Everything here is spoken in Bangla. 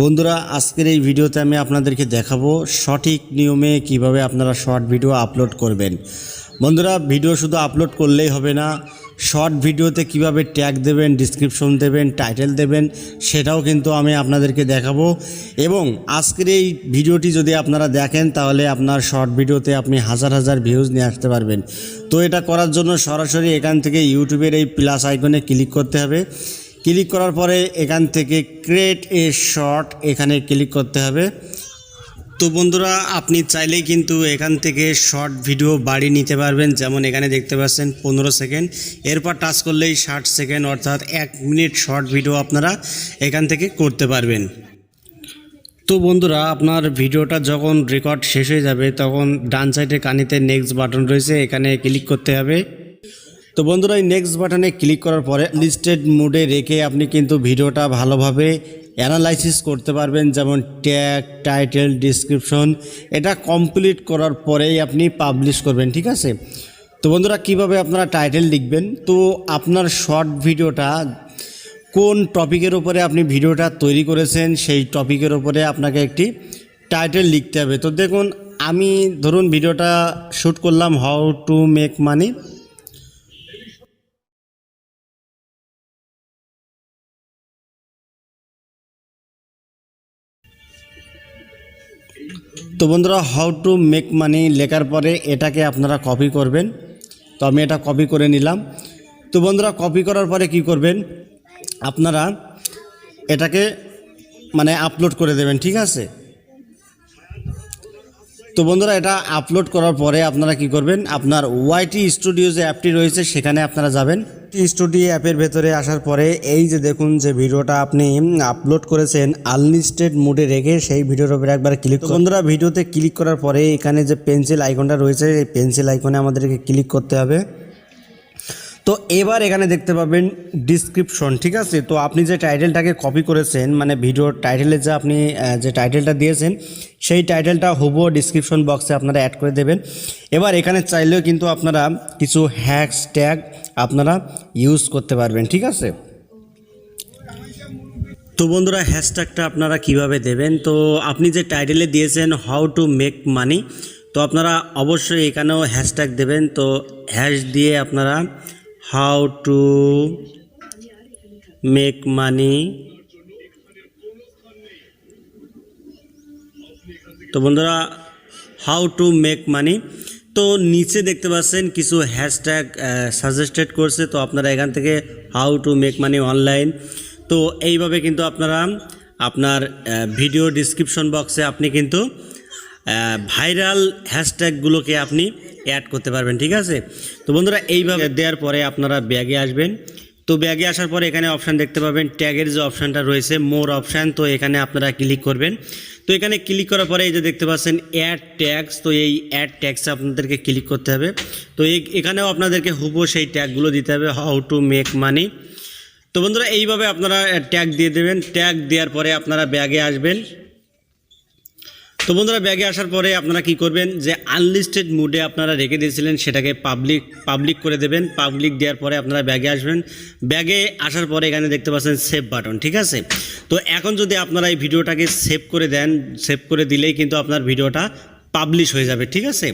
বন্ধুরা, আজকের এই ভিডিওতে আমি আপনাদেরকে দেখাবো সঠিক নিয়মে কিভাবে আপনারা শর্ট ভিডিও আপলোড করবেন। বন্ধুরা, ভিডিও শুধু আপলোড করলেই হবে না, শর্ট ভিডিওতে কিভাবে ট্যাগ দেবেন, ডিসক্রিপশন দেবেন, টাইটেল দেবেন, সেটাও কিন্তু আমি আপনাদেরকে দেখাবো। এবং আজকের এই ভিডিওটি যদি আপনারা দেখেন তাহলে আপনার শর্ট ভিডিওতে আপনি হাজার হাজার ভিউজ নিয়ে আসতে পারবেন। তো এটা করার জন্য সরাসরি এখান থেকে ইউটিউবের এই প্লাস আইকনে ক্লিক করতে হবে। ক্লিক করার পরে এখান থেকে ক্রিয়েট এ শর্ট এখানে ক্লিক করতে হবে। তো বন্ধুরা, আপনি চাইলেই কিন্তু এখান থেকে শর্ট ভিডিও বাড়িয়ে নিতে পারবেন। যেমন এখানে দেখতে পাচ্ছেন 15 সেকেন্ড, এরপর টাচ করলেই 60 সেকেন্ড অর্থাৎ 1 মিনিট শর্ট ভিডিও আপনারা এখান থেকে করতে পারবেন। তো বন্ধুরা, আপনার ভিডিওটা যখন রেকর্ড শেষ হয়ে যাবে তখন ডান সাইডে কানিতে নেক্সট বাটন রয়েছে, এখানে ক্লিক করতে হবে। তো বন্ধুরা, এই নেক্সট বাটনে ক্লিক করার পরে লিস্টেড মোডে রেখে আপনি কিন্তু ভিডিওটা ভালোভাবে অ্যানালাইসিস করতে পারবেন। যেমন ট্যাগ, টাইটেল, ডিসক্রিপশন, এটা কমপ্লিট করার পরেই আপনি পাবলিশ করবেন, ঠিক আছে? তো বন্ধুরা, কিভাবে আপনারা টাইটেল লিখবেন, তো আপনার শর্ট ভিডিওটা কোন টপিকের উপরে আপনি ভিডিওটা তৈরি করেছেন সেই টপিকের উপরে আপনাকে একটি টাইটেল লিখতে হবে। তো দেখুন, আমি ধরুন ভিডিওটা শ্যুট করলাম হাউ টু মেক মানি। তো বন্ধুরা, হাউ টু মেক মানি লেখার পরে এটাকে আপনারা কপি করবেন। তো আমি এটা কপি করে নিলাম। তো বন্ধুরা, কপি করার পরে কি করবেন, আপনারা এটাকে আপলোড করে দেবেন, ঠিক আছে? তো বন্ধুরা, এটা আপলোড করার পরে আপনারা কি করবেন, আপনার ওয়াইটি স্টুডিও যে অ্যাপটি রয়েছে সেখানে আপনারা যাবেন। স্টুডিও অ্যাপের ভেতরে আসার পরে এই যে দেখুন যে ভিডিওটা আপনি আপলোড করেছেন আনলিস্টেড মোডে রেখে সেই ভিডিওর উপরে একবার ক্লিক করুন। বন্ধুরা, ভিডিওতে ক্লিক করার পরে এখানে যে পেন্সিল আইকনটা রয়েছে এই পেন্সিল আইকনে আমাদেরকে ক্লিক করতে হবে। তো এবার এখানে দেখতে পাবেন ডিসক্রিপশন, ঠিক আছে? তো আপনি যে টাইটেলটাকে কপি করেছেন, ভিডিওর টাইটেলে যে আপনি যে টাইটেলটা দিয়েছেন সেই টাইটেলটা হুবহু ডিসক্রিপশন বক্সে আপনারা অ্যাড করে দেবেন। এবার এখানে চাইলেও কিন্তু আপনারা কিছু হ্যাশট্যাগ আপনারা ইউজ করতে পারবেন, ঠিক আছে? তো বন্ধুরা, হ্যাশট্যাগটা আপনারা কিভাবে দেবেন, তো আপনি যে টাইটেলে দিয়েছেন হাউ টু মেক মানি, তো আপনারা অবশ্যই এখানেও হ্যাশট্যাগ দেবেন। তো হ্যাশ দিয়ে আপনারা হাউ টু মেক মানি। তো বন্ধুরা, হাউ টু মেক মানি, তো নিচে দেখতে পাচ্ছেন কিছু হ্যাশট্যাগ সাজেস্টেড করছে। তো আপনারা এখান থেকে how to make money online, তো এইভাবে কিন্তু আপনারা আপনার ভিডিও ডিসক্রিপশন বক্সে আপনি কিন্তু ভাইরাল হ্যাশট্যাগুলোকে আপনি অ্যাড করতে পারবেন, ঠিক আছে? তো বন্ধুরা, এইভাবে দেওয়ার পরে আপনারা ব্যাগে আসবেন। তো ব্যাগে আসার পরে এখানে অপশান দেখতে পাবেন, ট্যাগের যে অপশানটা রয়েছে মোর অপশান, তো এখানে আপনারা ক্লিক করবেন। তো এখানে ক্লিক করার পরে এই যে দেখতে পাচ্ছেন অ্যাড ট্যাগস, তো এই অ্যাড ট্যাগসে আপনাদেরকে ক্লিক করতে হবে। তো এখানেও আপনাদেরকে হুবহু সেই ট্যাগগুলো দিতে হবে, হাউ টু মেক মানি। তো বন্ধুরা, এইভাবে আপনারা ট্যাগ দিয়ে দেবেন। ট্যাগ দেওয়ার পরে আপনারা ব্যাগে আসবেন। তো বন্ধুরা, ব্যাগে আসার পরে আপনারা কি করবেন, যে আনলিস্টেড মোডে আপনারা রেখে দিয়েছিলেন সেটাকে পাবলিক করে দেবেন। পাবলিক দেওয়ার পরে আপনারা ব্যাগে আসবেন। ব্যাগে আসার পরে এখানে দেখতে পাচ্ছেন সেভ বাটন, ঠিক আছে? তো এখন যদি আপনারা এই ভিডিওটাকে সেভ করে দেন, সেভ করে দিলেই কিন্তু আপনার ভিডিওটা পাবলিশ হয়ে যাবে, ঠিক আছে?